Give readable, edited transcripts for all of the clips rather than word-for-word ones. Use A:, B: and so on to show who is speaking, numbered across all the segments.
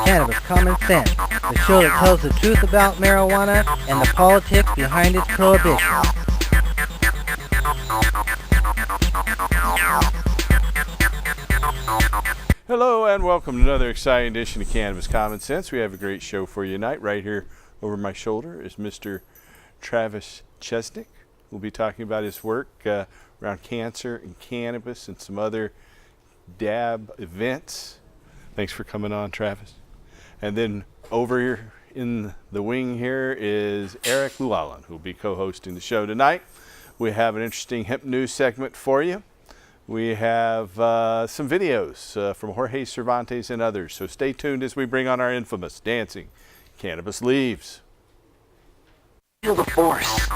A: Cannabis Common Sense, the show that tells the truth about marijuana and the politics behind its prohibition.
B: Hello and welcome to another exciting edition of Cannabis Common Sense. We have a great show for you tonight. Right here over my shoulder is Mr. Travis Chesnick. We'll be talking about his work around cancer and cannabis and some other dab events. Thanks for coming on, Travis. And then over here in the wing here is Eric Llewellyn, who will be co-hosting the show tonight. We have an interesting hemp news segment for you. We have some videos from Jorge Cervantes and others. So stay tuned as we bring on our infamous Dancing Cannabis Leaves.
C: Feel the force.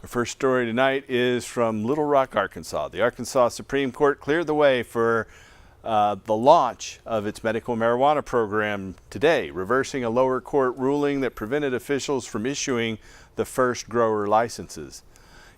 B: First story tonight is from Little Rock, Arkansas. The Arkansas Supreme Court cleared the way for the launch of its medical marijuana program today, reversing a lower court ruling that prevented officials from issuing the first grower licenses.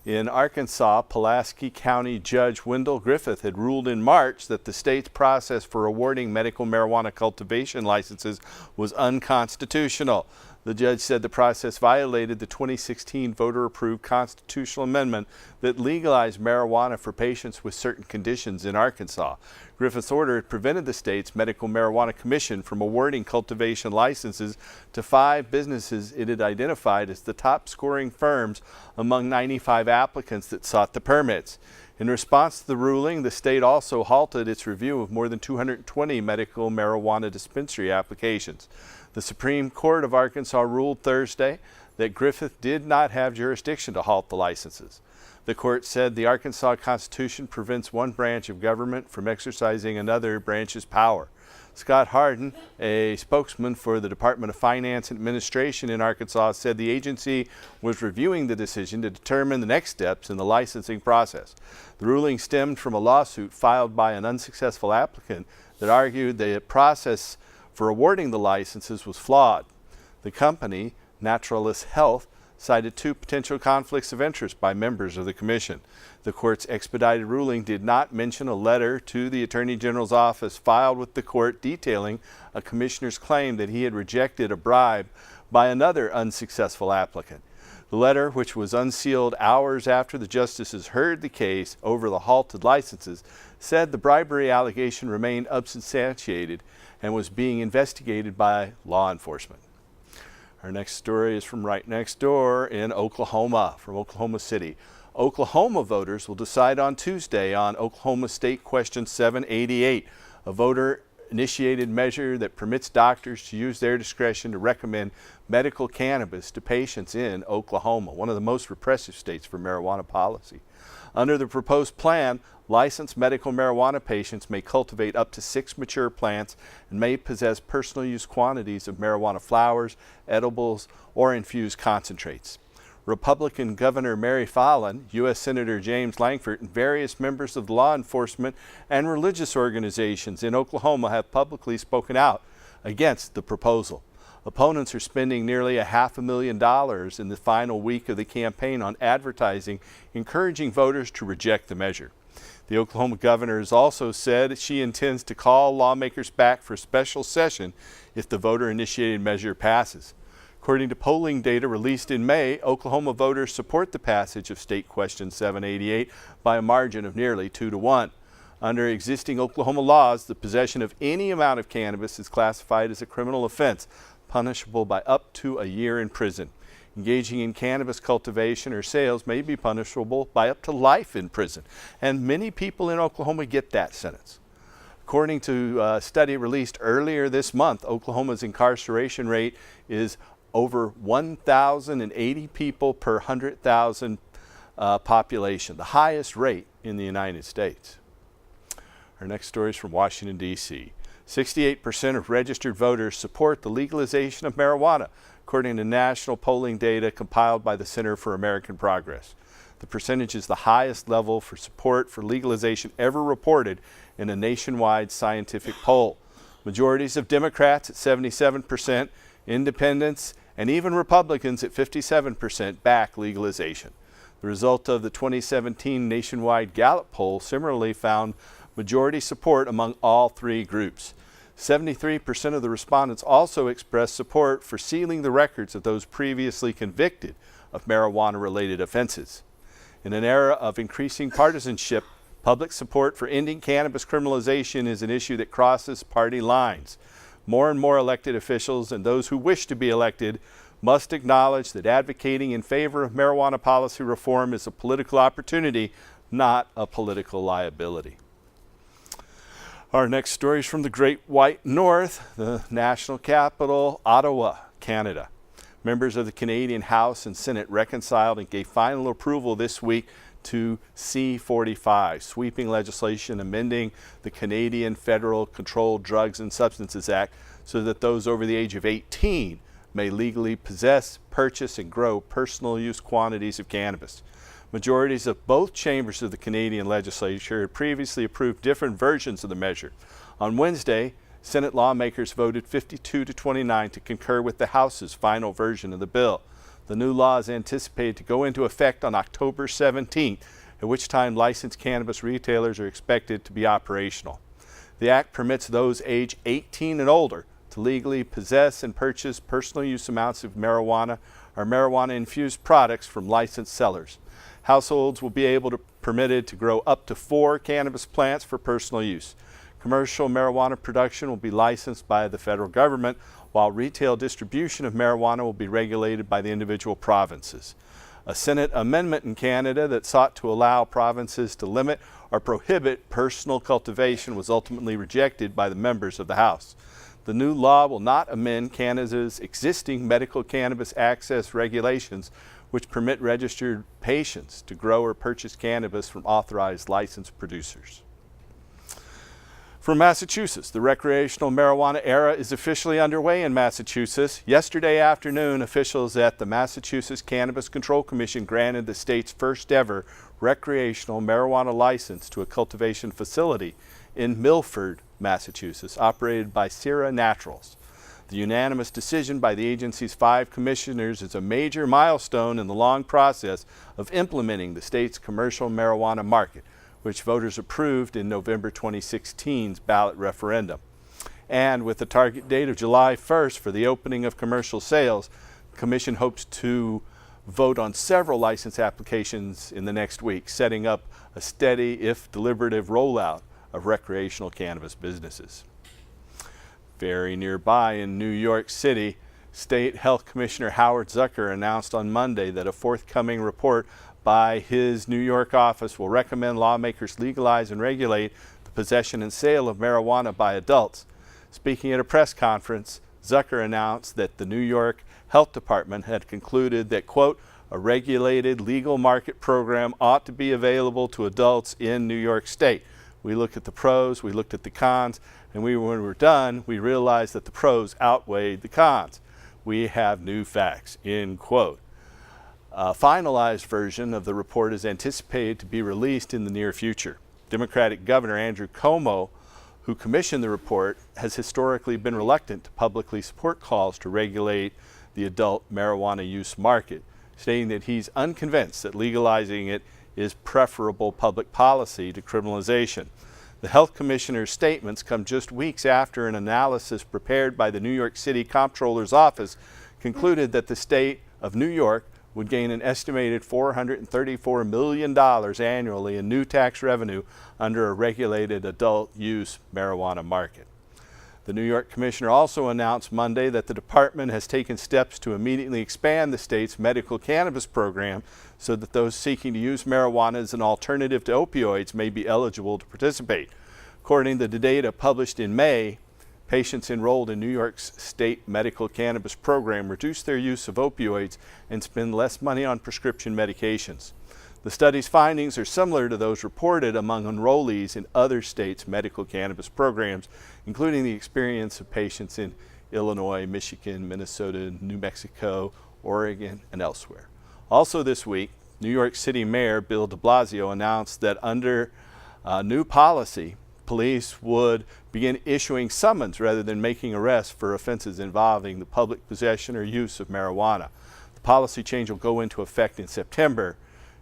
B: In Arkansas, Pulaski County Judge Wendell Griffith had ruled in March that the state's process for awarding medical marijuana cultivation licenses was unconstitutional. The judge said the process violated the 2016 voter-approved constitutional amendment that legalized marijuana for patients with certain conditions in Arkansas. Griffith's order prevented the state's Medical Marijuana Commission from awarding cultivation licenses to 5 businesses it had identified as the top-scoring firms among 95 applicants that sought the permits. In response to the ruling, the state also halted its review of more than 220 medical marijuana dispensary applications. The Supreme Court of Arkansas ruled Thursday that Griffith did not have jurisdiction to halt the licenses. The court said the Arkansas Constitution prevents one branch of government from exercising another branch's power. Scott Harden, a spokesman for the Department of Finance and Administration in Arkansas, said the agency was reviewing the decision to determine the next steps in the licensing process. The ruling stemmed from a lawsuit filed by an unsuccessful applicant that argued the process for awarding the licenses was flawed. The company, Naturalist Health, cited 2 potential conflicts of interest by members of the commission. The court's expedited ruling did not mention a letter to the Attorney General's office filed with the court detailing a commissioner's claim that he had rejected a bribe by another unsuccessful applicant. The letter, which was unsealed hours after the justices heard the case over the halted licenses, said the bribery allegation remained unsubstantiated and was being investigated by law enforcement. Our next story is from right next door in Oklahoma, from Oklahoma City. Oklahoma voters will decide on Tuesday on Oklahoma State Question 788, a voter-initiated measure that permits doctors to use their discretion to recommend medical cannabis to patients in Oklahoma, one of the most repressive states for marijuana policy. Under the proposed plan, licensed medical marijuana patients may cultivate up to 6 mature plants and may possess personal use quantities of marijuana flowers, edibles, or infused concentrates. Republican Governor Mary Fallin, U.S. Senator James Lankford, and various members of law enforcement and religious organizations in Oklahoma have publicly spoken out against the proposal. Opponents are spending nearly $500,000 in the final week of the campaign on advertising, encouraging voters to reject the measure. The Oklahoma governor has also said she intends to call lawmakers back for a special session if the voter-initiated measure passes. According to polling data released in May, Oklahoma voters support the passage of State Question 788 by a margin of nearly 2-1. Under existing Oklahoma laws, the possession of any amount of cannabis is classified as a criminal offense, punishable by up to a year in prison. Engaging in cannabis cultivation or sales may be punishable by up to life in prison, and many people in Oklahoma get that sentence. According to a study released earlier this month, Oklahoma's incarceration rate is over 1,080 people per 100,000 population, the highest rate in the United States. Our next story is from Washington, D.C. 68% of registered voters support the legalization of marijuana, according to national polling data compiled by the Center for American Progress. The percentage is the highest level for support for legalization ever reported in a nationwide scientific poll. Majorities of Democrats at 77%, independents, and even Republicans at 57% back legalization. The result of the 2017 nationwide Gallup poll similarly found majority support among all three groups. 73% of the respondents also expressed support for sealing the records of those previously convicted of marijuana-related offenses. In an era of increasing partisanship, public support for ending cannabis criminalization is an issue that crosses party lines. More and more elected officials and those who wish to be elected must acknowledge that advocating in favor of marijuana policy reform is a political opportunity, not a political liability. Our next story is from the Great White North, the national capital, Ottawa, Canada. Members of the Canadian House and Senate reconciled and gave final approval this week to C-45, sweeping legislation amending the Canadian Federal Controlled Drugs and Substances Act so that those over the age of 18 may legally possess, purchase, and grow personal use quantities of cannabis. Majorities of both chambers of the Canadian legislature had previously approved different versions of the measure. On Wednesday, Senate lawmakers voted 52-29 to concur with the House's final version of the bill. The new law is anticipated to go into effect on October 17th, at which time licensed cannabis retailers are expected to be operational. The act permits those age 18 and older to legally possess and purchase personal use amounts of marijuana or marijuana-infused products from licensed sellers. Households will be permitted to grow up to 4 cannabis plants for personal use. Commercial marijuana production will be licensed by the federal government, while retail distribution of marijuana will be regulated by the individual provinces. A Senate amendment in Canada that sought to allow provinces to limit or prohibit personal cultivation was ultimately rejected by the members of the House. The new law will not amend Canada's existing medical cannabis access regulations, which permit registered patients to grow or purchase cannabis from authorized licensed producers. From Massachusetts, the recreational marijuana era is officially underway in Massachusetts. Yesterday afternoon, officials at the Massachusetts Cannabis Control Commission granted the state's first ever recreational marijuana license to a cultivation facility in Milford, Massachusetts, operated by Sierra Naturals. The unanimous decision by the agency's 5 commissioners is a major milestone in the long process of implementing the state's commercial marijuana market, which voters approved in November 2016's ballot referendum. And with the target date of July 1st for the opening of commercial sales, the Commission hopes to vote on several license applications in the next week, setting up a steady, if deliberative, rollout of recreational cannabis businesses. Very nearby in New York City, State Health Commissioner Howard Zucker announced on Monday that a forthcoming report by his New York office will recommend lawmakers legalize and regulate the possession and sale of marijuana by adults. Speaking at a press conference, Zucker announced that the New York Health Department had concluded that, quote, a regulated legal market program ought to be available to adults in New York State. We looked at the pros, we looked at the cons, and when we were done, we realized that the pros outweighed the cons. We have new facts, end quote. A finalized version of the report is anticipated to be released in the near future. Democratic Governor Andrew Cuomo, who commissioned the report, has historically been reluctant to publicly support calls to regulate the adult marijuana use market, stating that he's unconvinced that legalizing it is preferable public policy to criminalization. The health commissioner's statements come just weeks after an analysis prepared by the New York City Comptroller's Office concluded that the state of New York would gain an estimated $434 million annually in new tax revenue under a regulated adult use marijuana market. The New York Commissioner also announced Monday that the department has taken steps to immediately expand the state's medical cannabis program so that those seeking to use marijuana as an alternative to opioids may be eligible to participate. According to the data published in May, patients enrolled in New York's state medical cannabis program reduced their use of opioids and spend less money on prescription medications. The study's findings are similar to those reported among enrollees in other states' medical cannabis programs, including the experience of patients in Illinois, Michigan, Minnesota, New Mexico, Oregon, and elsewhere. Also this week, New York City Mayor Bill de Blasio announced that under new policy, police would begin issuing summons rather than making arrests for offenses involving the public possession or use of marijuana. The policy change will go into effect in September.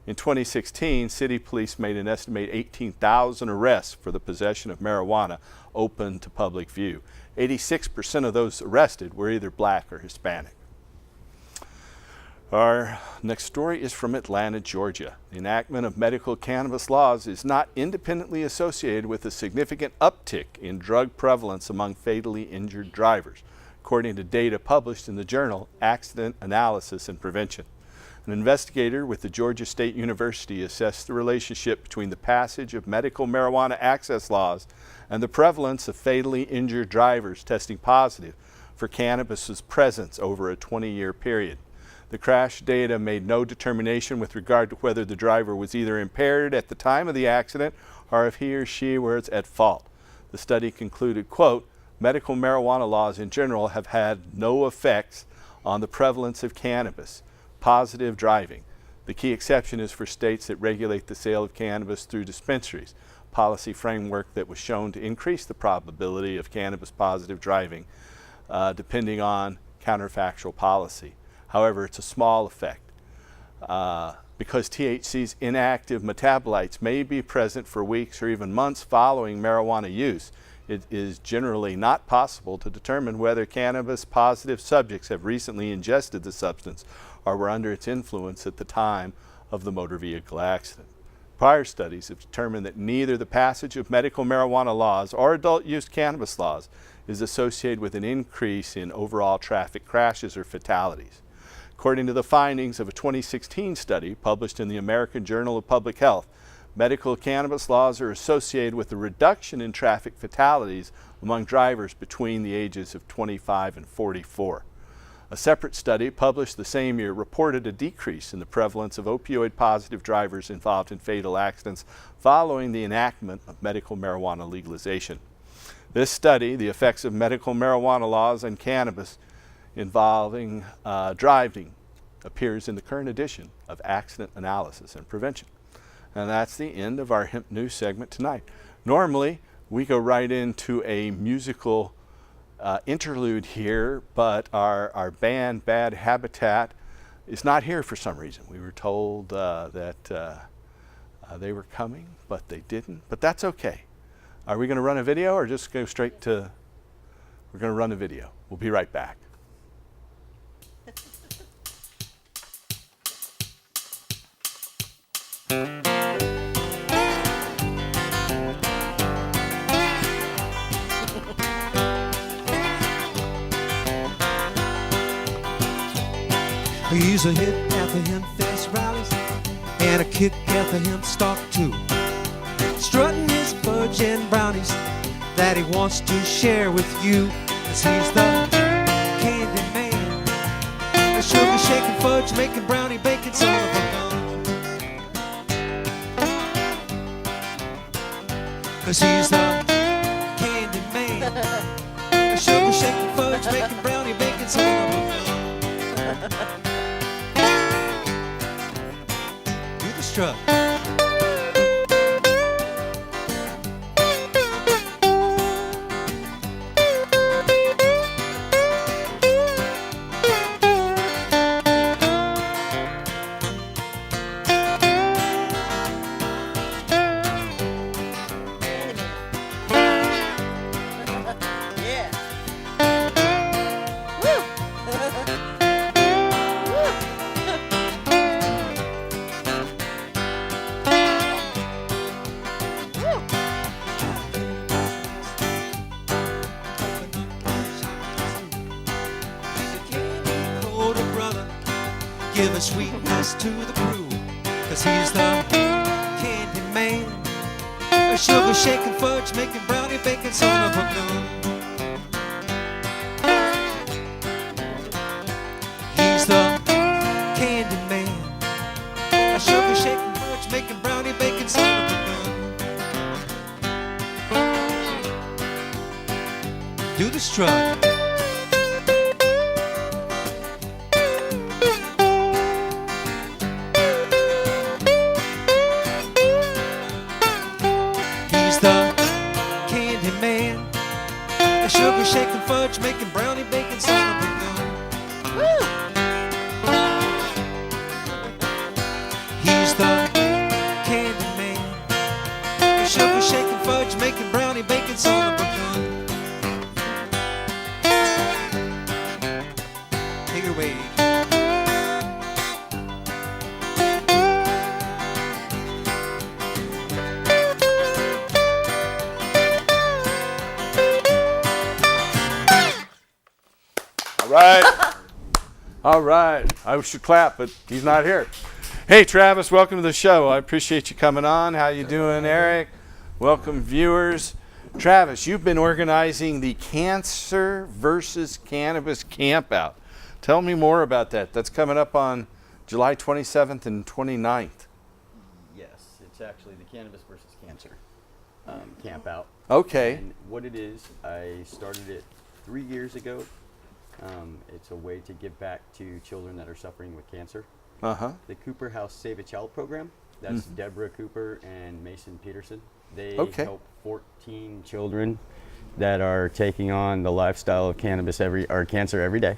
B: In 2016, city police made an estimated 18,000 arrests for the possession of marijuana open to public view. 86% of those arrested were either black or Hispanic. Our next story is from Atlanta, Georgia. The enactment of medical cannabis laws is not independently associated with a significant uptick in drug prevalence among fatally injured drivers, according to data published in the journal Accident Analysis and Prevention. An investigator with the Georgia State University assessed the relationship between the passage of medical marijuana access laws and the prevalence of fatally injured drivers testing positive for cannabis's presence over a 20-year period. The crash data made no determination with regard to whether the driver was either impaired at the time of the accident or if he or she was at fault. The study concluded, quote, medical marijuana laws in general have had no effects on the prevalence of cannabis. Positive driving. The key exception is for states that regulate the sale of cannabis through dispensaries, policy framework that was shown to increase the probability of cannabis positive driving, depending on counterfactual policy. However, it's a small effect. Because THC's inactive metabolites may be present for weeks or even months following marijuana use, it is generally not possible to determine whether cannabis positive subjects have recently ingested the substance or were under its influence at the time of the motor vehicle accident. Prior studies have determined that neither the passage of medical marijuana laws or adult use cannabis laws is associated with an increase in overall traffic crashes or fatalities. According to the findings of a 2016 study published in the American Journal of Public Health, medical cannabis laws are associated with a reduction in traffic fatalities among drivers between the ages of 25 and 44. A separate study published the same year reported a decrease in the prevalence of opioid-positive drivers involved in fatal accidents following the enactment of medical marijuana legalization. This study, The Effects of Medical Marijuana Laws on Cannabis Involving Driving, appears in the current edition of Accident Analysis and Prevention. And that's the end of our hemp news segment tonight. Normally, we go right into a musical interlude here, but our band Bad Habitat is not here for some reason. We were told that they were coming, but they didn't. But that's okay. Are we going to run a video or just go straight to... We're going to run a video. We'll be right back.
D: He's a hit at the hemp fest rallies and a kick at the hemp stalk too. Strutting his fudge and brownies that he wants to share with you. 'Cause he's the candy man, the sugar shaking fudge making brownie baking son of a gun. 'Cause he's the candy man, the sugar shaking fudge making brownie baking son of a gun. Truck. Give a sweetness to the brew, 'cause he's the candy man, a sugar shaking fudge, making brownie, baking son of a gun. He's the candy man. A sugar shaking fudge, making brownie, baking son of a gun. Do the strut. The candy man, a sugar shaking fudge, making brownie, baking son of a gun. Woo! He's the candy man, a sugar shaking fudge, making brownie, baking son of a gun. Take it away.
B: All right. I should clap, but he's not here. Hey, Travis, welcome to the show. I appreciate you coming on. How you doing, Eric? Welcome, viewers. Travis, you've been organizing the Cancer versus Cannabis Campout. Tell me more about that. That's coming up on July 27th and 29th.
E: Yes, it's actually the Cannabis versus Cancer Campout.
B: Okay.
E: And what it is, I started it 3 years ago. It's a way to give back to children that are suffering with cancer.
B: Uh-huh.
E: The Cooper House Save a Child program, that's Deborah Cooper and Mason Peterson. They help 14 children that are taking on the lifestyle of cancer every day.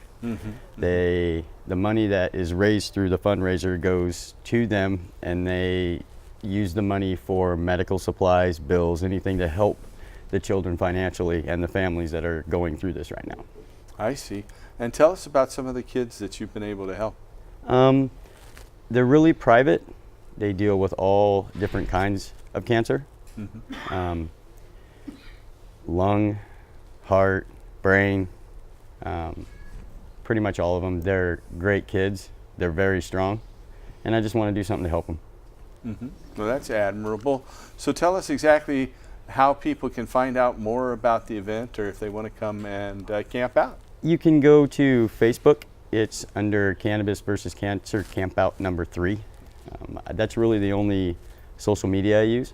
E: The money that is raised through the fundraiser goes to them, and they use the money for medical supplies, bills, anything to help the children financially and the families that are going through this right now.
B: I see. And tell us about some of the kids that you've been able to help.
E: They're really private. They deal with all different kinds of cancer. Lung, heart, brain, pretty much all of them. They're great kids. They're very strong. And I just want to do something to help them.
B: Well, that's admirable. So tell us exactly how people can find out more about the event, or if they want to come and camp out.
E: You can go to Facebook. It's under Cannabis versus Cancer Campout number 3. That's really the only social media I use.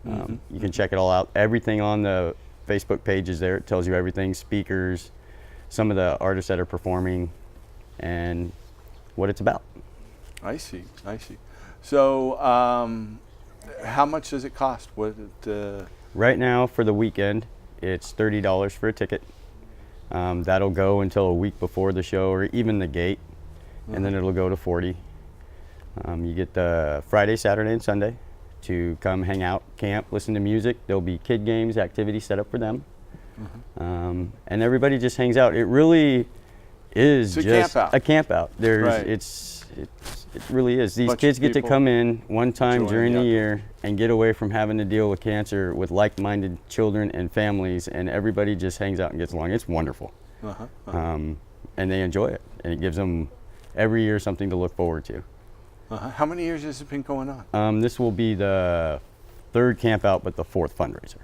E: You can check it all out. Everything on the Facebook page is there. It tells you everything, speakers, some of the artists that are performing, and what it's about.
B: I see. So how much does it cost?
E: Right now for the weekend, it's $30 for a ticket. That'll go until a week before the show, or even the gate, and then it'll go to $40. You get the Friday, Saturday, and Sunday to come hang out, camp, listen to music. There'll be kid games, activities set up for them, and everybody just hangs out. It really is just a camp out. It really is. These kids get to come in one time during the year and get away from having to deal with cancer with like-minded children and families, and everybody just hangs out and gets along. It's wonderful. And they enjoy it, and it gives them every year something to look forward to.
B: How many years has it been going on?
E: This will be the 3rd camp out, but the 4th fundraiser.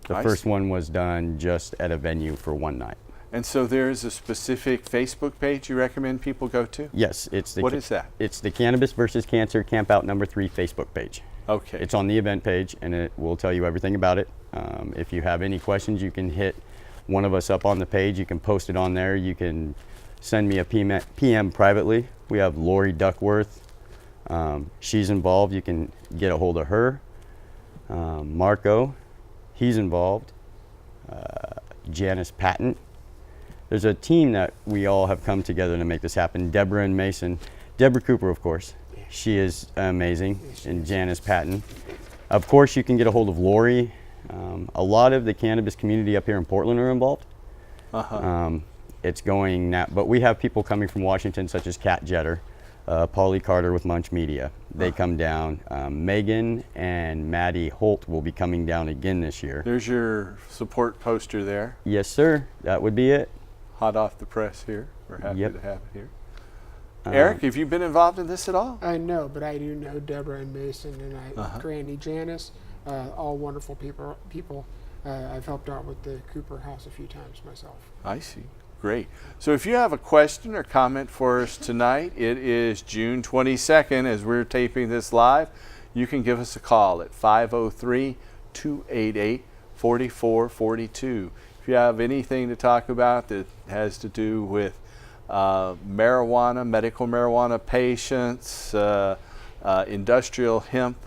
E: The first one was done just at a venue for one night.
B: And so there's a specific Facebook page you recommend people go to?
E: Yes. What
B: is that?
E: It's the Cannabis versus Cancer Campout number 3 Facebook page.
B: Okay.
E: It's on the event page, and it will tell you everything about it. If you have any questions, you can hit one of us up on the page. You can post it on there. You can send me a PM privately. We have Lori Duckworth. She's involved. You can get a hold of her. Marco, he's involved. Janice Patton. There's a team that we all have come together to make this happen. Deborah and Mason. Deborah Cooper, of course. She is amazing. And Janice Patton. Of course, you can get a hold of Lori. A lot of the cannabis community up here in Portland are involved. It's going now, but we have people coming from Washington, such as Kat Jetter, Paulie Carter with Munch Media. They come down. Megan and Maddie Holt will be coming down again this year.
B: There's your support poster there.
E: Yes, sir. That would be it.
B: Hot off the press here. We're happy to have it here. Eric, have you been involved in this at all?
F: I know, but I do know Deborah and Mason and Granny Janice. all wonderful people. I've helped out with the Cooper House a few times myself.
B: I see. Great. So if you have a question or comment for us tonight, it is June 22nd as we're taping this live. You can give us a call at 503-288-4442. If you have anything to talk about that has to do with marijuana, medical marijuana patients, industrial hemp,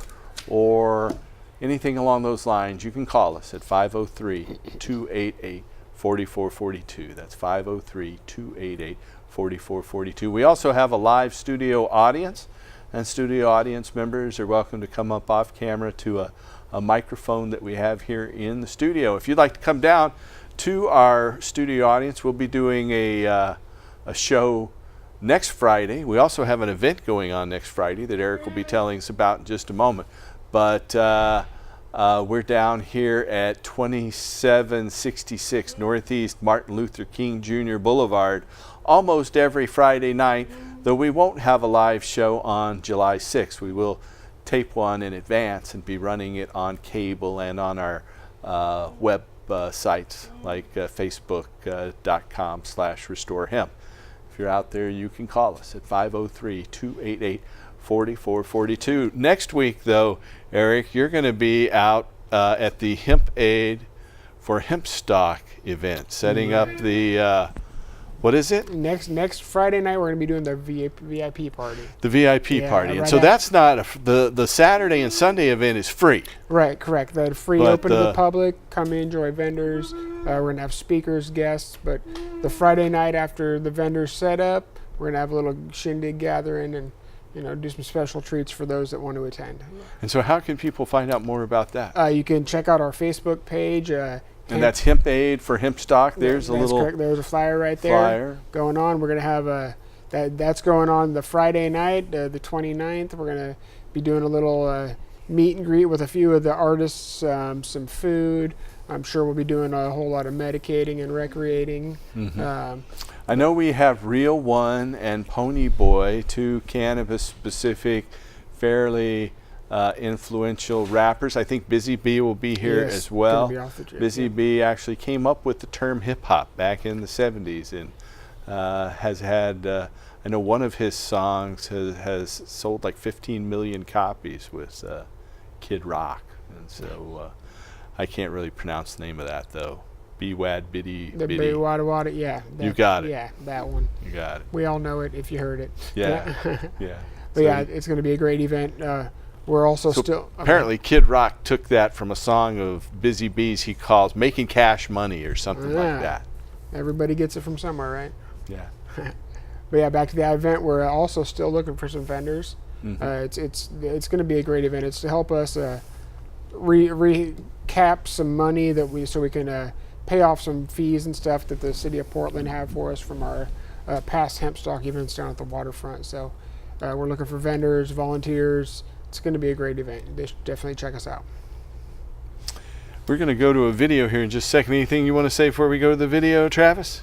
B: or anything along those lines, you can call us at 503-288-4442. That's 503-288-4442. We also have a live studio audience, and studio audience members are welcome to come up off camera to a microphone that we have here in the studio. If you'd like to come down to our studio audience, we'll be doing a show next Friday. We also have an event going on next Friday that Eric will be telling us about in just a moment. But we're down here at 2766 Northeast Martin Luther King Jr. Boulevard almost every Friday night, though we won't have a live show on July 6th. We will tape one in advance and be running it on cable and on our web sites like facebook.com/restorehemp. If you're out there, you can call us at 503-288-4442. Next week, though, Eric, you're going to be out at the Hemp Aid for Hemp Stock event, setting up the, what is it?
F: Next Friday night, we're going to be doing the VIP party.
B: The VIP party. And
F: right
B: so that's not, the Saturday and Sunday event is free.
F: Right, correct. The free
B: But
F: open to the public, come in, enjoy vendors. We're going to have speakers, guests, but the Friday night after the vendors set up, we're going to have a little shindig gathering and do some special treats for those that want to attend.
B: And so how can people find out more about that?
F: You can check out our Facebook page.
B: And that's Hemp Aid for Hemp Stock. There's a little
F: correct. There's a flyer right there going on. We're going to have that's going on the Friday night, the 29th. We're going to be doing a little meet and greet with a few of the artists, some food. I'm sure we'll be doing a whole lot of medicating and recreating.
B: Mm-hmm. I know we have Real One and Pony Boy, two cannabis-specific, fairly influential rappers. I think Busy Bee will be here as well. Busy Bee actually came up with the term hip-hop back in the 70s and has had, I know one of his songs has sold like 15 million copies with Kid Rock. And so I can't really pronounce the name of that, though. B-Wad Biddy Biddy.
F: The Wada Wada, yeah.
B: You got it.
F: Yeah, that one.
B: You got it.
F: We all know it if you heard it.
B: Yeah, yeah.
F: But yeah, it's going to be a great event. We're also still...
B: Apparently Kid Rock took that from a song of Busy Bee's he calls Making Cash Money or something like that.
F: Everybody gets it from somewhere, right?
B: Yeah.
F: But yeah, back to the event, we're also still looking for some vendors. Mm-hmm. It's going to be a great event. It's to help us recap some money so we can pay off some fees and stuff that the city of Portland have for us from our past hemp stock events down at the waterfront. So we're looking for vendors, volunteers. It's going to be a great event. Definitely check us out.
B: We're going to go to a video here in just a second. Anything you want to say before we go to the video, Travis?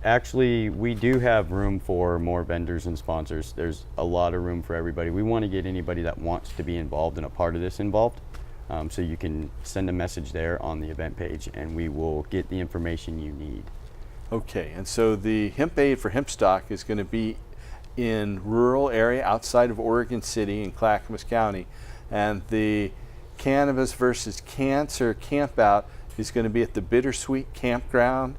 E: Actually, we do have room for more vendors and sponsors. There's a lot of room for everybody. We want to get anybody that wants to be involved and a part of this involved. So you can send a message there on the event page and we will get the information you need. Okay,
B: and so the Hemp Aid for Hemp Stock is going to be in rural area outside of Oregon City in Clackamas County, and the Cannabis versus Cancer campout is going to be at the Bittersweet Campground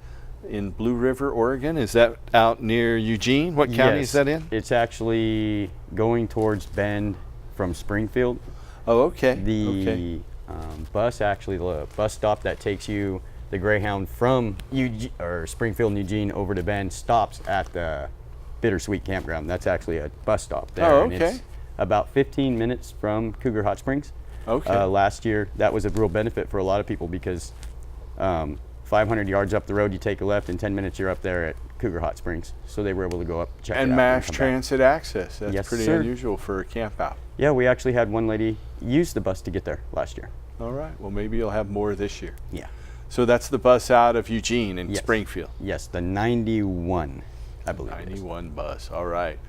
B: in Blue River, Oregon. Is that out near Eugene? What county is that in?
E: It's actually going towards Bend from Springfield.
B: Oh, okay.
E: The bus stop that takes you, the Greyhound from Springfield and Eugene over to Bend, stops at the Bittersweet Campground. That's actually a bus stop there.
B: Oh, okay.
E: And it's about 15 minutes from Cougar Hot Springs.
B: Okay.
E: Last year, that was a real benefit for a lot of people because 500 yards up the road, you take a left, in 10 minutes you're up there at Cougar Hot Springs. So they were able to go up, check it out.
B: And mass transit access. That's
E: yes,
B: pretty unusual for a camp out.
E: Yeah, we actually had one lady use the bus to get there last year.
B: All right. Well, maybe you'll have more this year.
E: Yeah.
B: So that's the bus out of Eugene and
E: yes.
B: Springfield.
E: Yes, the 91, I believe.
B: 91 bus. All right.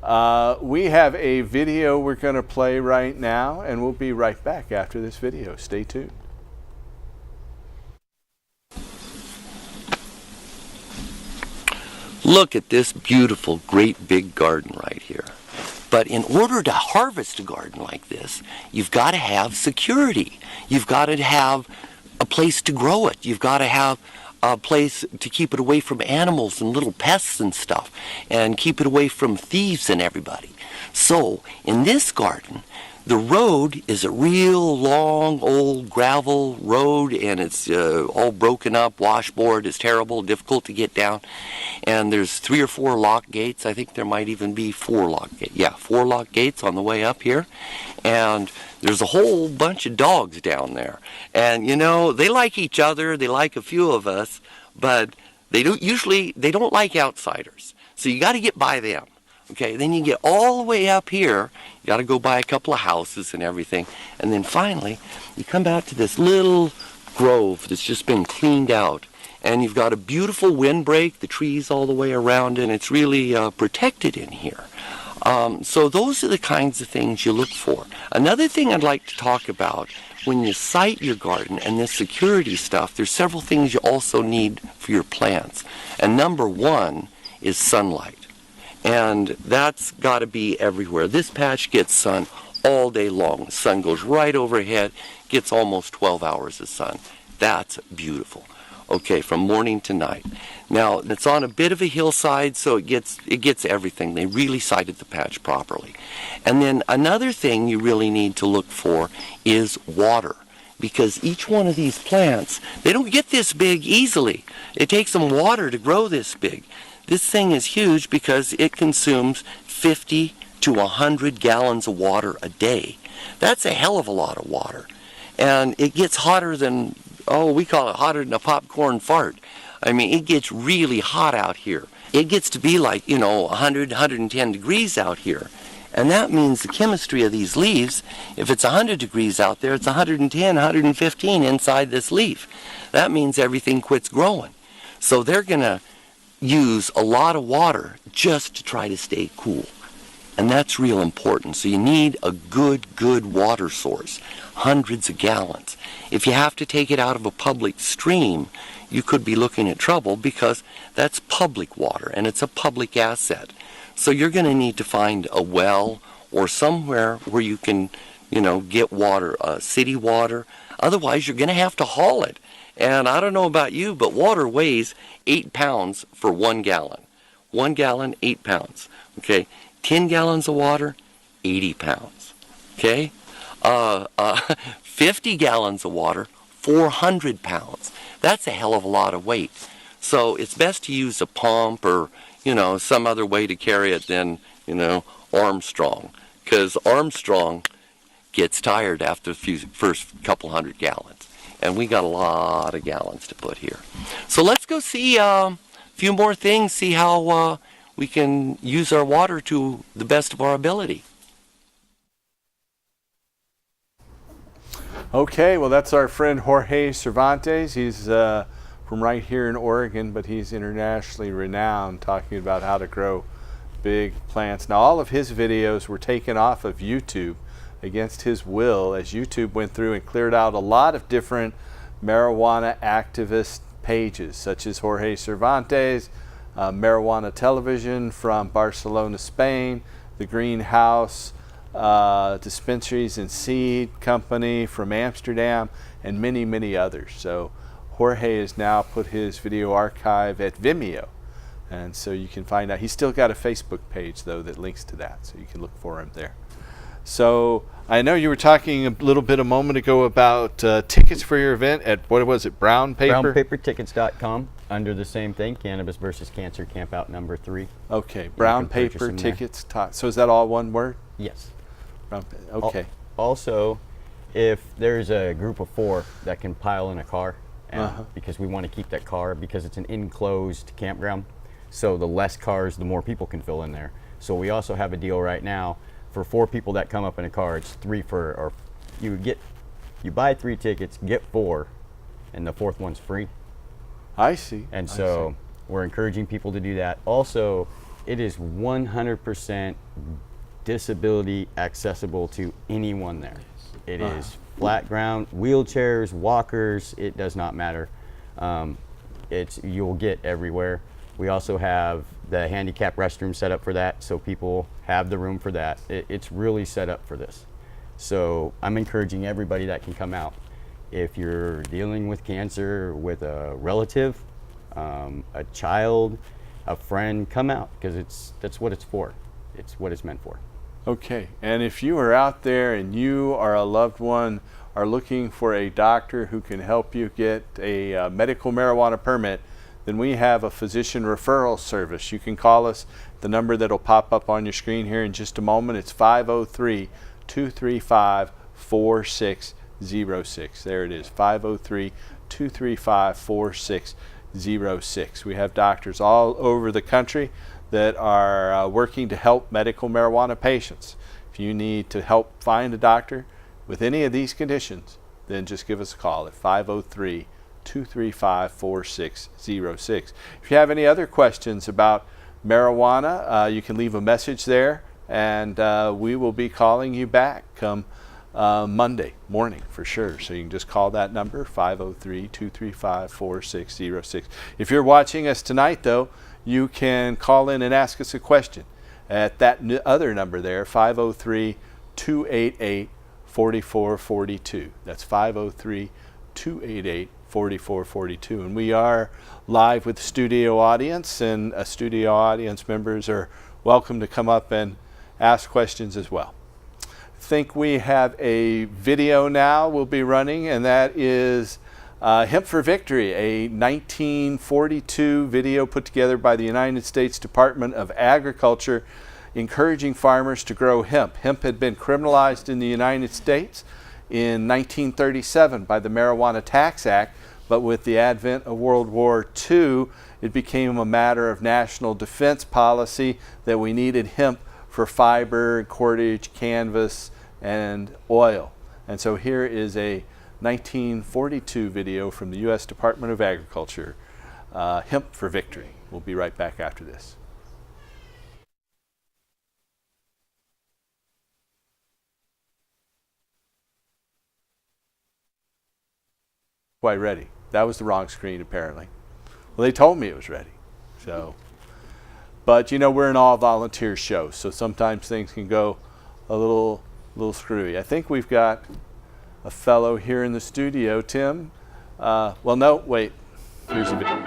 B: We have a video we're going to play right now, and we'll be right back after this video. Stay tuned.
G: Look at this beautiful, great big garden right here. But in order to harvest a garden like this, you've got to have security. You've got to have a place to grow it. You've got to have a place to keep it away from animals and little pests and stuff, and keep it away from thieves and everybody. So in this garden, the road is a real long old gravel road, and it's all broken up. Washboard is terrible, difficult to get down. And there's 3 or 4 lock gates. I think there might even be 4 lock gates. Yeah, 4 lock gates on the way up here. And there's a whole bunch of dogs down there. And you know, they like each other, they like a few of us, but they don't like outsiders. So you got to get by them. Okay, then you get all the way up here, you got to go by a couple of houses and everything, and then finally you come back to this little grove that's just been cleaned out, and you've got a beautiful windbreak, the trees all the way around, and it's really protected in here. So those are the kinds of things you look for. Another thing I'd like to talk about, when you site your garden and this security stuff, there's several things you also need for your plants. And number 1 is sunlight. And that's got to be everywhere. This patch gets sun all day long. The sun goes right overhead, gets almost 12 hours of sun. That's beautiful. Okay, from morning to night. Now, it's on a bit of a hillside, so it gets everything. They really sited the patch properly. And then another thing you really need to look for is water. Because each one of these plants, they don't get this big easily. It takes them water to grow this big. This thing is huge because it consumes 50 to 100 gallons of water a day. That's a hell of a lot of water. And it gets hotter than, we call it hotter than a popcorn fart. I mean, it gets really hot out here. It gets to be like, 100, 110 degrees out here. And that means the chemistry of these leaves, if it's 100 degrees out there, it's 110, 115 inside this leaf. That means everything quits growing. So they're going to use a lot of water just to try to stay cool. And that's real important. So you need a good water source, hundreds of gallons. If you have to take it out of a public stream, you could be looking at trouble because that's public water and it's a public asset. So you're going to need to find a well or somewhere where you can, get water, city water. Otherwise, you're going to have to haul it. And I don't know about you, but water weighs 8 pounds for 1 gallon. 1 gallon, 8 pounds. Okay, 10 gallons of water, 80 pounds. Okay, 50 gallons of water, 400 pounds. That's a hell of a lot of weight. So it's best to use a pump or, some other way to carry it than, Armstrong. Because Armstrong gets tired after the first couple hundred gallons. And we got a lot of gallons to put here. So let's go see a few more things, see how we can use our water to the best of our ability.
B: Okay, well, that's our friend Jorge Cervantes. He's from right here in Oregon, but he's internationally renowned, talking about how to grow big plants. Now, all of his videos were taken off of YouTube against his will, as YouTube went through and cleared out a lot of different marijuana activist pages, such as Jorge Cervantes, Marijuana Television from Barcelona, Spain, the Greenhouse Dispensaries and Seed Company from Amsterdam, and many, many others. So Jorge has now put his video archive at Vimeo, and so you can find out. He's still got a Facebook page, though, that links to that, so you can look for him there. So I know you were talking a little bit a moment ago about tickets for your event at, what was it, Brown Paper?
E: BrownPaperTickets.com, under the same thing, Cannabis versus Cancer Campout number 3.
B: Okay, Brown Paper Tickets. So is that all one word?
E: Yes.
B: Okay.
E: Also, if there's a group of 4 that can pile in a car, because we want to keep that car, because it's an enclosed campground, so the less cars, the more people can fill in there. So we also have a deal right now. For 4 people that come up in a car, it's 3 for, or you buy 3 tickets, get 4, and the 4th one's free.
B: I see.
E: And so we're encouraging people to do that. Also, It is 100% disability accessible to anyone there. It is flat ground, wheelchairs, walkers, it does not matter. You'll get everywhere. We also have the handicap restroom set up for that, so people have the room for that. It's really set up for this. So I'm encouraging everybody that can come out. If you're dealing with cancer with a relative, a child, a friend, come out, because that's what it's for. It's what it's meant for.
B: Okay, and if you are out there and you or a loved one are looking for a doctor who can help you get a medical marijuana permit, then we have a physician referral service. You can call us. The number that'll pop up on your screen here in just a moment, it's 503-235-4606. There it is, 503-235-4606. We have doctors all over the country that are working to help medical marijuana patients. If you need to help find a doctor with any of these conditions, then just give us a call at 503-235-4606. If you have any other questions about marijuana, you can leave a message there, and we will be calling you back come Monday morning for sure. So you can just call that number, 503-235-4606. If you're watching us tonight, though, you can call in and ask us a question at that other number there, 503-288-4442. That's 503-288-4442. And we are live with the studio audience, and studio audience members are welcome to come up and ask questions as well. I think we have a video now we'll be running, and that is Hemp for Victory, a 1942 video put together by the United States Department of Agriculture encouraging farmers to grow hemp. Hemp had been criminalized in the United States in 1937 by the Marijuana Tax Act, but with the advent of World War II, it became a matter of national defense policy that we needed hemp for fiber, cordage, canvas, and oil. And so here is a 1942 video from the U.S. Department of Agriculture, Hemp for Victory. We'll be right back after this. Quite ready. That was the wrong screen, apparently. Well, they told me it was ready. So, but you know, we're an all-volunteer show, so sometimes things can go a little screwy. I think we've got a fellow here in the studio, Tim. Well, no, wait. Here's a video.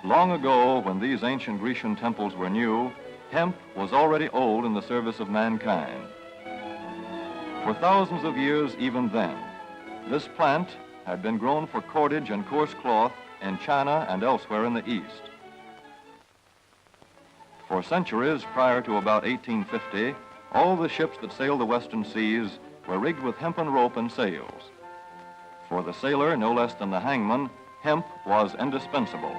H: Long ago, when these ancient Grecian temples were new, hemp was already old in the service of mankind. For thousands of years even then, this plant had been grown for cordage and coarse cloth in China and elsewhere in the East. For centuries prior to about 1850, all the ships that sailed the western seas were rigged with hempen rope and sails. For the sailor, no less than the hangman, hemp was indispensable.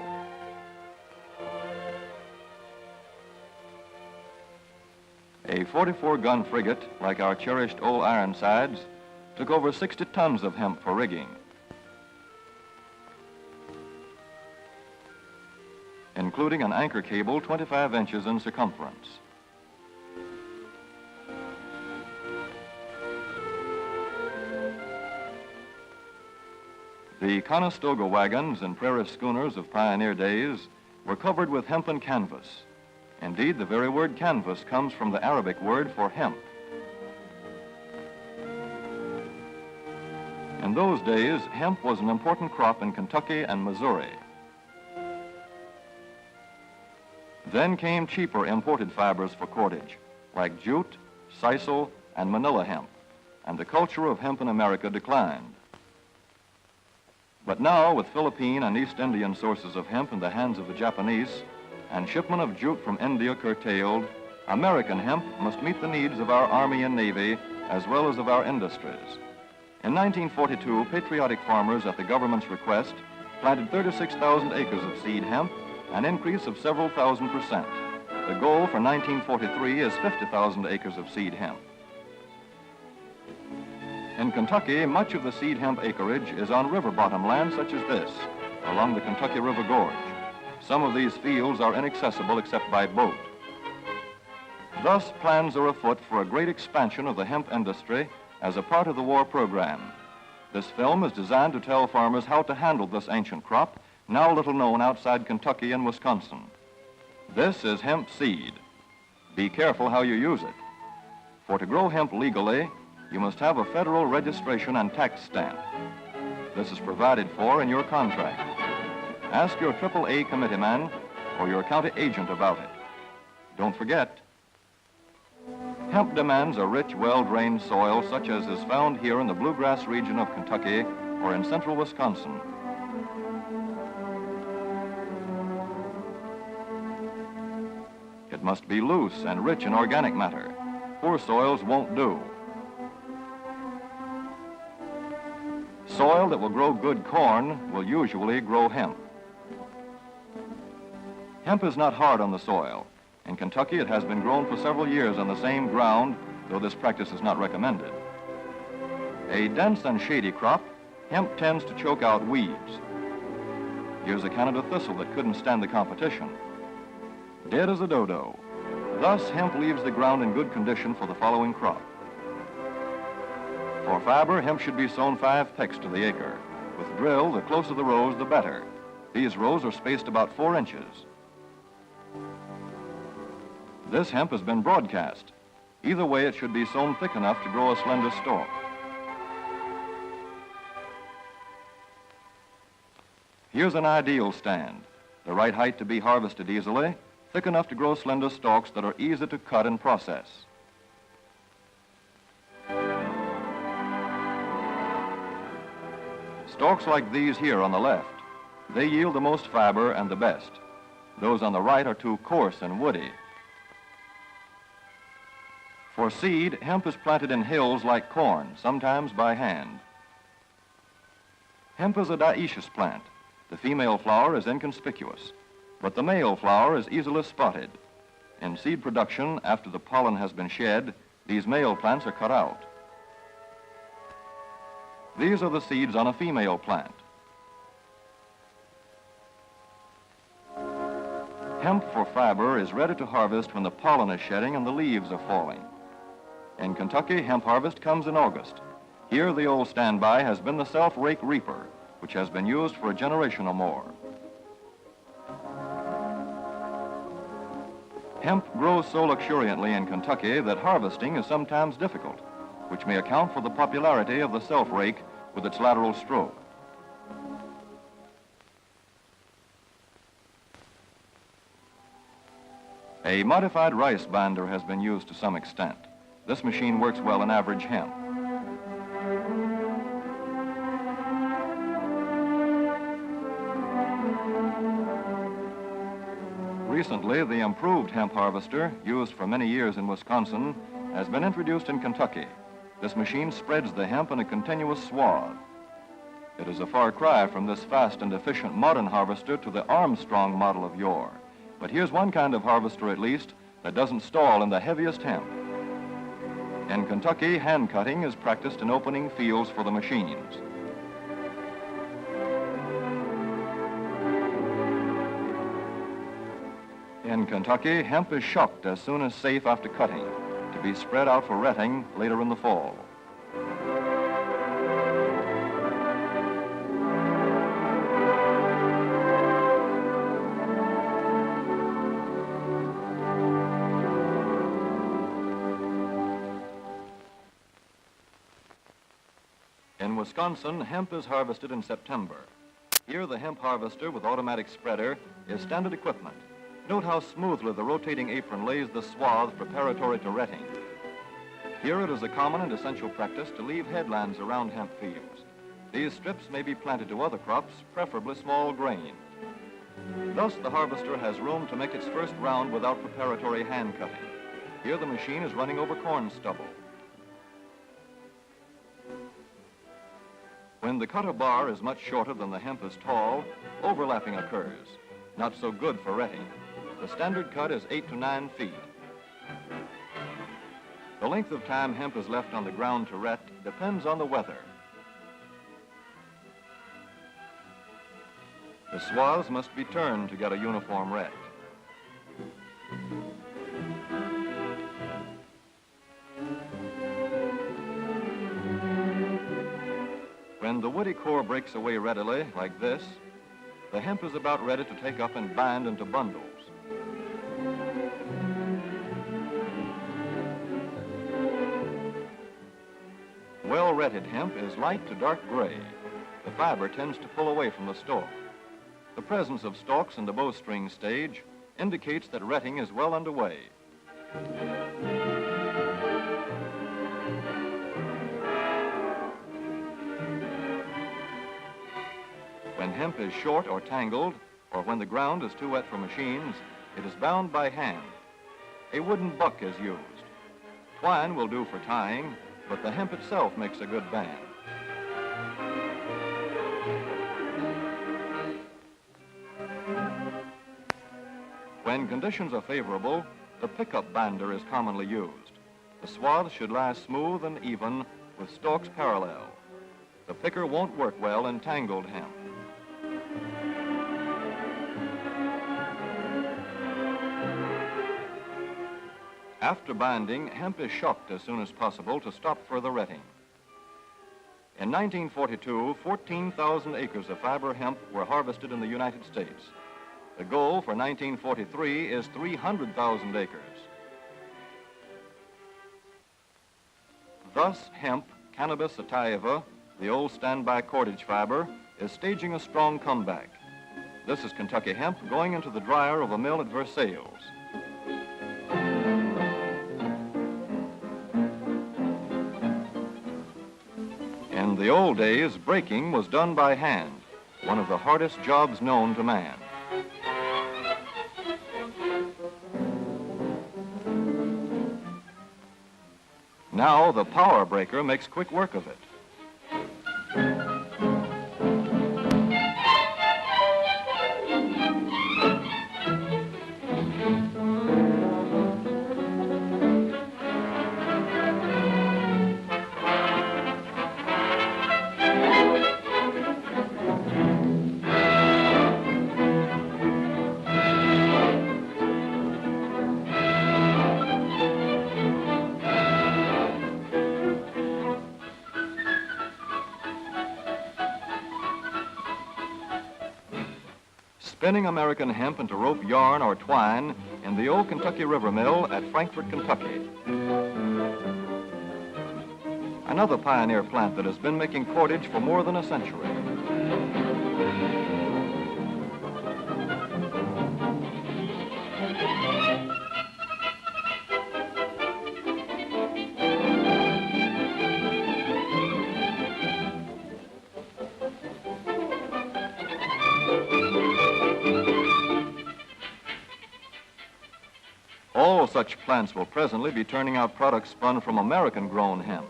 H: A 44-gun frigate, like our cherished old Ironsides, took over 60 tons of hemp for rigging. Including an anchor cable 25 inches in circumference. The Conestoga wagons and prairie schooners of pioneer days were covered with hempen canvas. Indeed, the very word canvas comes from the Arabic word for hemp. In those days, hemp was an important crop in Kentucky and Missouri. Then came cheaper imported fibers for cordage, like jute, sisal, and manila hemp, and the culture of hemp in America declined. But now, with Philippine and East Indian sources of hemp in the hands of the Japanese, and shipment of jute from India curtailed, American hemp must meet the needs of our Army and Navy as well as of our industries. In 1942, patriotic farmers at the government's request planted 36,000 acres of seed hemp, an increase of several thousand%. The goal for 1943 is 50,000 acres of seed hemp. In Kentucky, much of the seed hemp acreage is on river bottom land such as this, along the Kentucky River Gorge. Some of these fields are inaccessible except by boat. Thus, plans are afoot for a great expansion of the hemp industry as a part of the war program. This film is designed to tell farmers how to handle this ancient crop, now little known outside Kentucky and Wisconsin. This is hemp seed. Be careful how you use it. For to grow hemp legally, you must have a federal registration and tax stamp. This is provided for in your contract. Ask your AAA committeeman or your county agent about it. Don't forget, hemp demands a rich, well-drained soil such as is found here in the bluegrass region of Kentucky or in central Wisconsin. It must be loose and rich in organic matter. Poor soils won't do. Soil that will grow good corn will usually grow hemp. Hemp is not hard on the soil. In Kentucky, it has been grown for several years on the same ground, though this practice is not recommended. A dense and shady crop, hemp tends to choke out weeds. Here's a Canada thistle that couldn't stand the competition. Dead as a dodo. Thus, hemp leaves the ground in good condition for the following crop. For fiber, hemp should be sown 5 pecks to the acre. With drill, the closer the rows, the better. These rows are spaced about 4 inches. This hemp has been broadcast. Either way, it should be sown thick enough to grow a slender stalk. Here's an ideal stand. The right height to be harvested easily, thick enough to grow slender stalks that are easy to cut and process. Stalks like these here on the left, they yield the most fiber and the best. Those on the right are too coarse and woody. For seed, hemp is planted in hills like corn, sometimes by hand. Hemp is a dioecious plant. The female flower is inconspicuous, but the male flower is easily spotted. In seed production, after the pollen has been shed, these male plants are cut out. These are the seeds on a female plant. Hemp for fiber is ready to harvest when the pollen is shedding and the leaves are falling. In Kentucky, hemp harvest comes in August. Here, the old standby has been the self-rake reaper, which has been used for a generation or more. Hemp grows so luxuriantly in Kentucky that harvesting is sometimes difficult, which may account for the popularity of the self-rake with its lateral stroke. A modified rice binder has been used to some extent. This machine works well in average hemp. Recently, the improved hemp harvester, used for many years in Wisconsin, has been introduced in Kentucky. This machine spreads the hemp in a continuous swath. It is a far cry from this fast and efficient modern harvester to the Armstrong model of yore. But here's one kind of harvester, at least, that doesn't stall in the heaviest hemp. In Kentucky, hand cutting is practiced in opening fields for the machines. In Kentucky, hemp is shucked as soon as safe after cutting, to be spread out for retting later in the fall. In Wisconsin, hemp is harvested in September. Here, the hemp harvester with automatic spreader is standard equipment. Note how smoothly the rotating apron lays the swath preparatory to retting. Here it is a common and essential practice to leave headlands around hemp fields. These strips may be planted to other crops, preferably small grain. Thus, the harvester has room to make its first round without preparatory hand cutting. Here the machine is running over corn stubble. When the cutter bar is much shorter than the hemp is tall, overlapping occurs. Not so good for retting. The standard cut is 8 to 9 feet. The length of time hemp is left on the ground to ret depends on the weather. The swaths must be turned to get a uniform ret. When the woody core breaks away readily, like this, the hemp is about ready to take up and bind into bundles. Well-retted hemp is light to dark gray. The fiber tends to pull away from the stalk. The presence of stalks in the bowstring stage indicates that retting is well underway. When hemp is short or tangled, or when the ground is too wet for machines, it is bound by hand. A wooden buck is used. Twine will do for tying, but the hemp itself makes a good band. When conditions are favorable, the pickup binder is commonly used. The swaths should lie smooth and even with stalks parallel. The picker won't work well in tangled hemp. After binding, hemp is shucked as soon as possible to stop further retting. In 1942, 14,000 acres of fiber hemp were harvested in the United States. The goal for 1943 is 300,000 acres. Thus, hemp, Cannabis sativa, the old standby cordage fiber, is staging a strong comeback. This is Kentucky hemp going into the dryer of a mill at Versailles. In the old days, breaking was done by hand, one of the hardest jobs known to man. Now the power breaker makes quick work of it. Spinning American hemp into rope yarn or twine in the old Kentucky River Mill at Frankfort, Kentucky. Another pioneer plant that has been making cordage for more than a century. All such plants will presently be turning out products spun from American-grown hemp.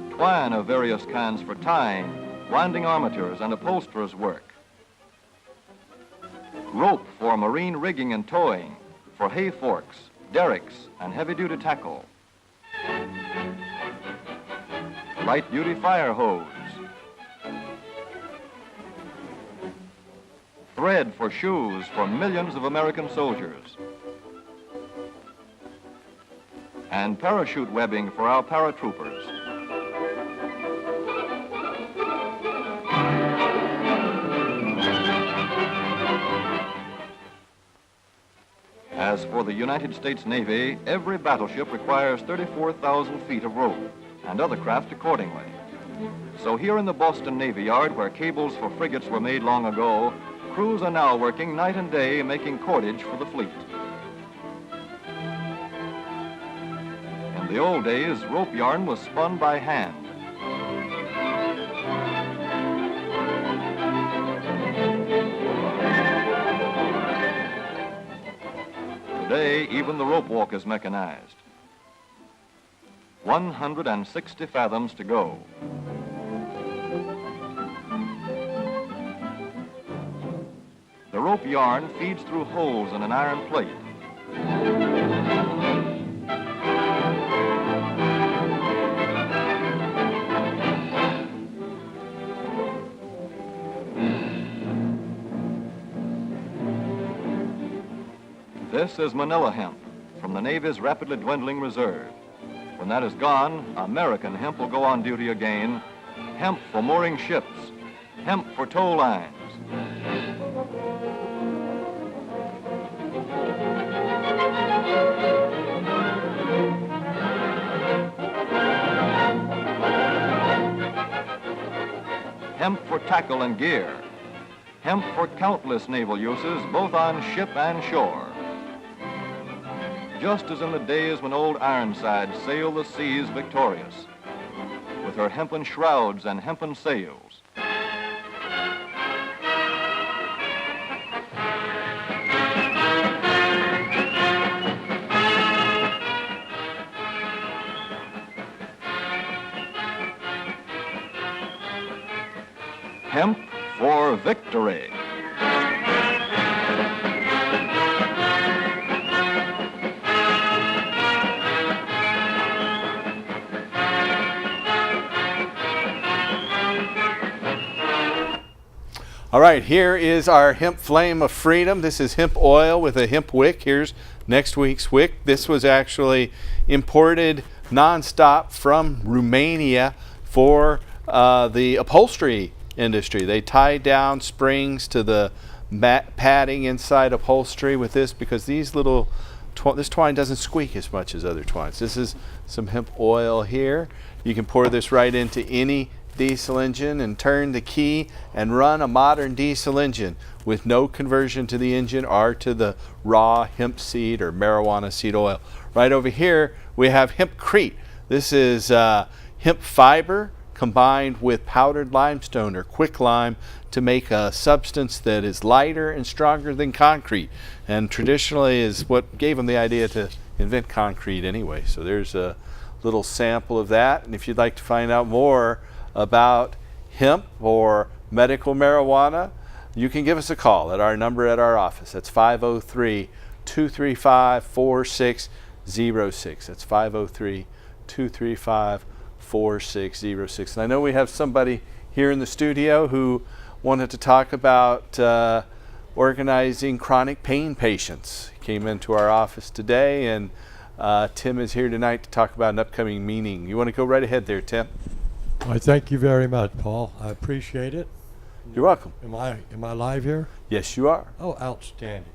H: Twine of various kinds for tying, winding armatures, and upholsterers' work. Rope for marine rigging and towing, for hay forks, derricks, and heavy-duty tackle. Light-duty fire hose. Thread for shoes for millions of American soldiers. And parachute webbing for our paratroopers. As for the United States Navy, every battleship requires 34,000 feet of rope, and other craft accordingly. So here in the Boston Navy Yard, where cables for frigates were made long ago, crews are now working night and day making cordage for the fleet. In the old days, rope yarn was spun by hand. Today, even the rope walk is mechanized. 160 fathoms to go. The rope yarn feeds through holes in an iron plate. This is Manila hemp from the Navy's rapidly dwindling reserve. When that is gone, American hemp will go on duty again. Hemp for mooring ships, hemp for tow lines. Hemp for tackle and gear. Hemp for countless naval uses, both on ship and shore. Just as in the days when old Ironside sailed the seas victorious, with her hempen shrouds and hempen sails. Hemp for victory.
B: All right, here is our hemp flame of freedom. This is hemp oil with a hemp wick. Here's next week's wick. This was actually imported nonstop from Romania for the upholstery industry. They tied down springs to the padding inside upholstery with this because these little this twine doesn't squeak as much as other twines. This is some hemp oil here. You can pour this right into any diesel engine and turn the key and run a modern diesel engine with no conversion to the engine or to the raw hemp seed or marijuana seed oil. Right over here we have hempcrete. This is hemp fiber combined with powdered limestone or quicklime to make a substance that is lighter and stronger than concrete, and traditionally is what gave them the idea to invent concrete anyway. So there's a little sample of that, and if you'd like to find out more about hemp or medical marijuana, you can give us a call at our number at our office. That's 503-235-4606. That's 503-235-4606. And I know we have somebody here in the studio who wanted to talk about organizing chronic pain patients. He came into our office today, and Tim is here tonight to talk about an upcoming meeting. You want to go right ahead there, Tim?
I: I thank you very much, Paul. I appreciate it.
B: You're welcome.
I: Am I live here?
B: Yes, you are.
I: Oh, outstanding.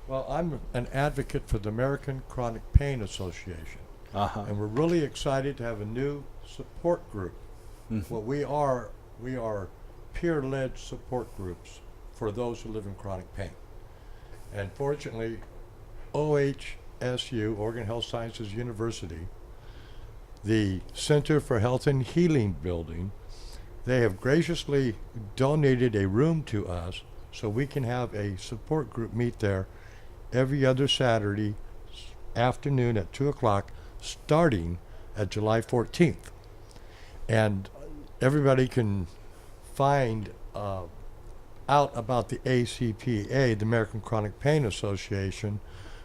I: Well, I'm an advocate for the American Chronic Pain Association, and we're really excited to have a new support group. What we are peer-led support groups for those who live in chronic pain. And fortunately, OHSU, Oregon Health Sciences University, the Center for Health and Healing building, they have graciously donated a room to us so we can have a support group meet there every other Saturday afternoon at 2 o'clock starting at July 14th. And everybody can find out about the ACPA, the American Chronic Pain Association,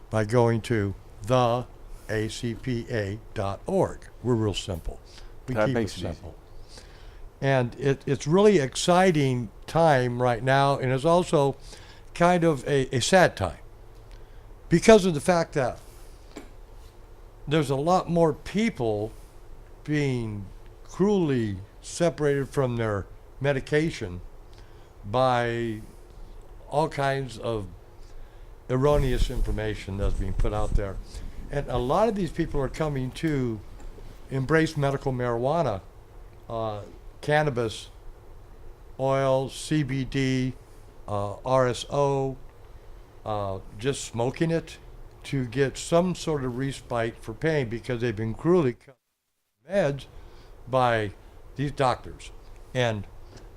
I: by going to theacpa.org. We're real simple. We keep it simple. And it's really exciting time right now, and it's also kind of a sad time because of the fact that there's a lot more people being cruelly separated from their medication by all kinds of erroneous information that's being put out there. And a lot of these people are coming to embrace medical marijuana, cannabis, oil, CBD, RSO, just smoking it to get some sort of respite for pain because they've been cruelly cut meds by these doctors. And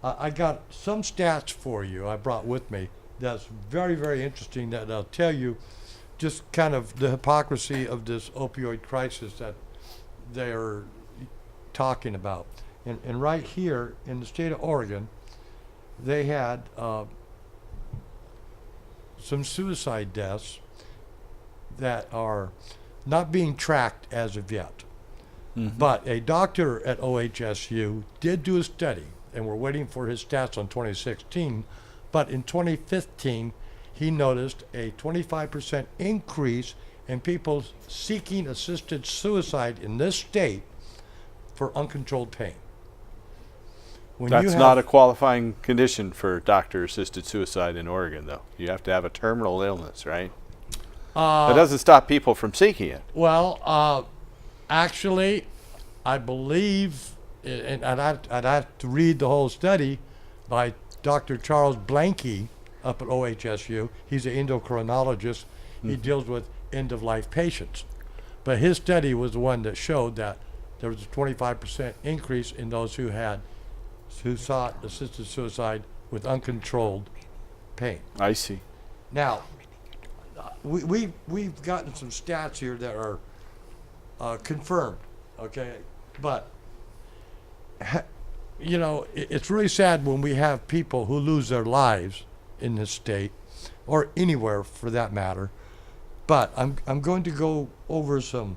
I: I got some stats for you I brought with me that's very, very interesting that I'll tell you just kind of the hypocrisy of this opioid crisis that they're talking about. And right here in the state of Oregon, they had some suicide deaths that are not being tracked as of yet. But a doctor at OHSU did do a study, and we're waiting for his stats on 2016, but in 2015, he noticed a 25% increase in people seeking assisted suicide in this state for uncontrolled pain.
B: That's not a qualifying condition for doctor-assisted suicide in Oregon, though. You have to have a terminal illness, right? That doesn't stop people from seeking it.
I: Well, actually, I believe, and I'd have to read the whole study by Dr. Charles Blanky up at OHSU. He's an endocrinologist. He deals with end-of-life patients. But his study was the one that showed that there was a 25% increase in those who sought assisted suicide with uncontrolled pain.
B: I see.
I: Now, we've gotten some stats here that are confirmed, okay? But, you know, it's really sad when we have people who lose their lives in this state, or anywhere for that matter. But I'm going to go over some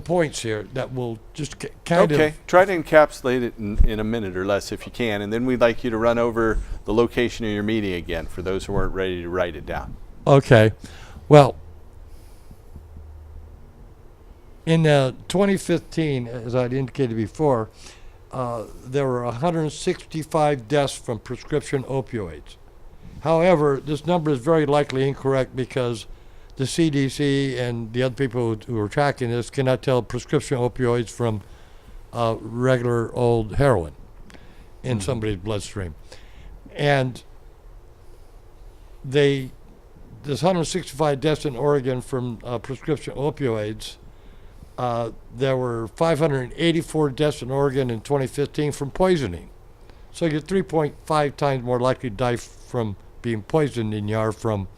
I: points here that will just kind of...
B: Okay, try to encapsulate it in a minute or less if you can, and then we'd like you to run over the location of your meeting again for those who weren't ready to write it down.
I: Okay. Well, in 2015, as I'd indicated before, there were 165 deaths from prescription opioids. However, this number is very likely incorrect because the CDC and the other people who are tracking this cannot tell prescription opioids from regular old heroin in somebody's bloodstream. And this 165 deaths in Oregon from prescription opioids, there were 584 deaths in Oregon in 2015 from poisoning. So you're 3.5 times more likely to die from being poisoned than you are from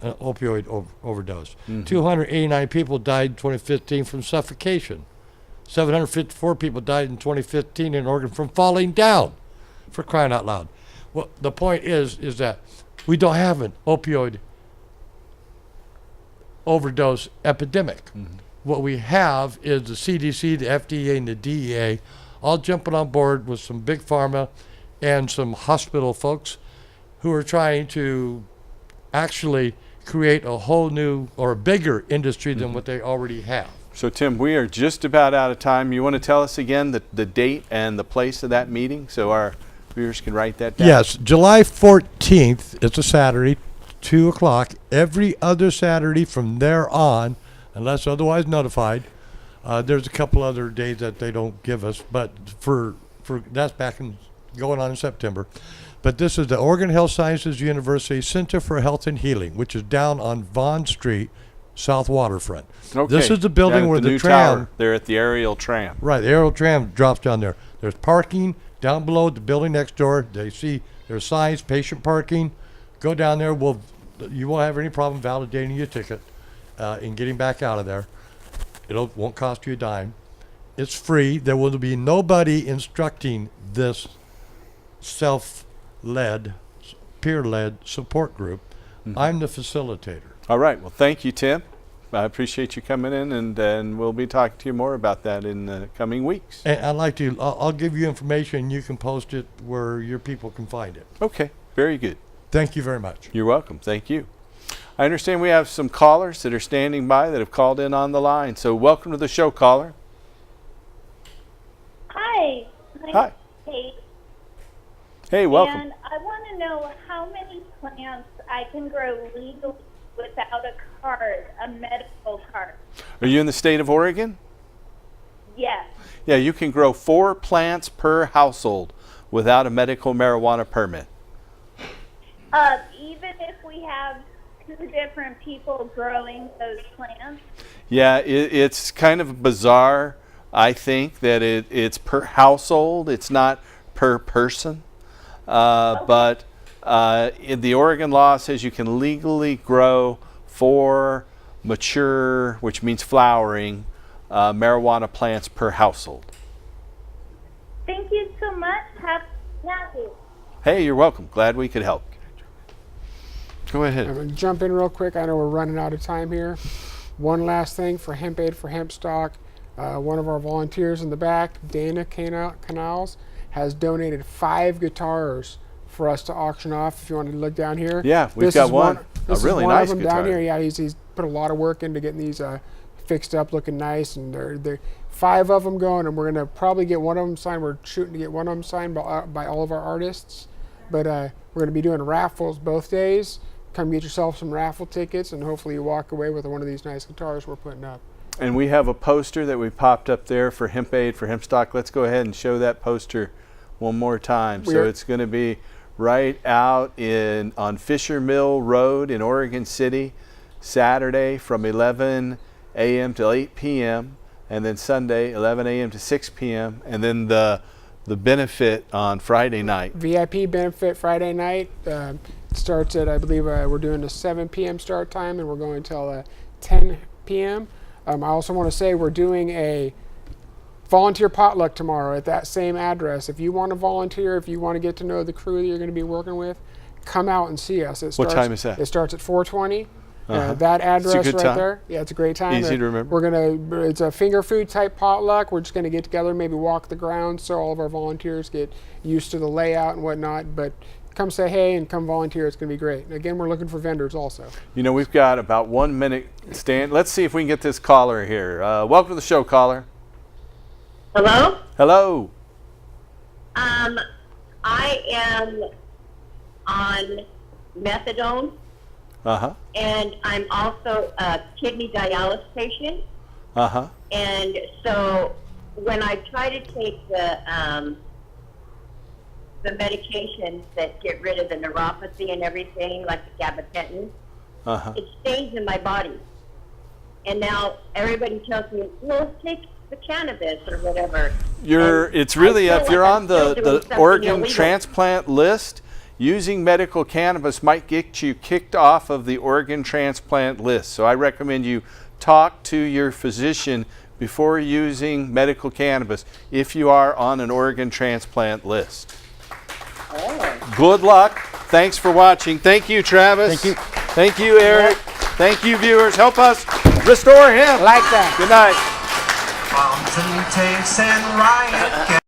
I: an opioid overdose. 289 people died in 2015 from suffocation. 754 people died in 2015 in Oregon from falling down, for crying out loud. Well, the point is that we don't have an opioid overdose epidemic. What we have is the CDC, the FDA, and the DEA all jumping on board with some big pharma and some hospital folks who are trying to actually create a whole new or a bigger industry than what they already have.
B: So, Tim, we are just about out of time. You want to tell us again the date and the place of that meeting so our viewers can write that down?
I: Yes, July 14th. It's a Saturday, 2 o'clock. Every other Saturday from there on, unless otherwise notified. There's a couple other days that they don't give us, but for that's going on in September. But this is the Oregon Health Sciences University Center for Health and Healing, which is down on Vaughn Street, South Waterfront.
B: Okay.
I: This is the building where the
B: new
I: tram...
B: tower. They're at the aerial tram.
I: Right, the aerial tram drops down there. There's parking down below the building next door. They see there's signs, patient parking. Go down there. You won't have any problem validating your ticket and getting back out of there. It won't cost you a dime. It's free. There will be nobody instructing this self-led, peer-led support group. I'm the facilitator.
B: All right. Well, thank you, Tim. I appreciate you coming in, and we'll be talking to you more about that in the coming weeks.
I: And I'd like to, I'll give you information. You can post it where your people can find it.
B: Okay. Very good.
I: Thank you very much.
B: You're welcome. Thank you. I understand we have some callers that are standing by that have called in on the line. So welcome to the show, caller.
J: Hi.
B: Hi.
J: Kate.
B: Hey, welcome.
J: And I want to know how many plants I can grow legally without a card, a medical card.
B: Are you in the state of Oregon?
J: Yes.
B: Yeah, you can grow 4 plants per household without a medical marijuana permit.
J: Even if we have 2 different people growing those plants?
B: Yeah, it's kind of bizarre, I think, that it's per household. It's not per person. But the Oregon law says you can legally grow 4 mature, which means flowering, marijuana plants per household.
J: Thank you so much. Have happy.
B: Hey, you're welcome. Glad we could help. Go ahead.
F: I'm going to jump in real quick. I know we're running out of time here. One last thing for Hemp Aid for Hemp Stock. One of our volunteers in the back, Dana Canals, has donated 5 guitars for us to auction off. If you want to look down here.
B: Yeah, we've got one. A really nice
F: of them
B: guitar
F: down here. Yeah, he's put a lot of work into getting these fixed up, looking nice, and they're 5 of them going, and we're gonna probably get one of them signed. We're shooting to get one of them signed by all of our artists, but we're gonna be doing raffles both days. Come get yourself some raffle tickets, and hopefully you walk away with one of these nice guitars we're putting up.
B: And we have a poster that we popped up there for Hemp Aid for Hemp Stock. Let's go ahead and show that poster one more time. So it's going to be right out on Fisher Mill Road in Oregon City, Saturday from 11 a.m. till 8 p.m. and then Sunday 11 a.m. to 6 p.m. and then the benefit on Friday night. VIP
F: benefit Friday night starts at, I believe we're doing a 7 p.m. start time, and we're going until 10 p.m. I also want to say we're doing a volunteer potluck tomorrow at that same address. If you want to volunteer, if you want to get to know the crew that you're going to be working with, come out and see us.
B: What time is that?
F: It starts at 4:20. That address right there. Yeah, it's a great time.
B: Easy to remember.
F: It's a finger food type potluck. We're just gonna get together, maybe walk the grounds so all of our volunteers get used to the layout and whatnot. But come say hey and come volunteer. It's gonna be great. And again, we're looking for vendors also.
B: You know, we've got about 1 minute stand. Let's see if we can get this caller here. Welcome to the show, caller.
K: Hello?
B: Hello.
K: I am on methadone. And I'm also a kidney dialysis patient. And so when I try to take the medications that get rid of the neuropathy and everything, like the gabapentin, it stays in my body. And now everybody tells me, well, take the cannabis or whatever.
B: It's really, if you're on the organ transplant list, using medical cannabis might get you kicked off of the organ transplant list. So I recommend you talk to your physician before using medical cannabis if you are on an organ transplant list. Good luck. Thanks for watching. Thank you, Travis.
F: Thank you.
B: Thank you, Eric. Thank you, viewers. Help us restore him.
F: Like that.
B: Good night.
D: Fountain takes and riot.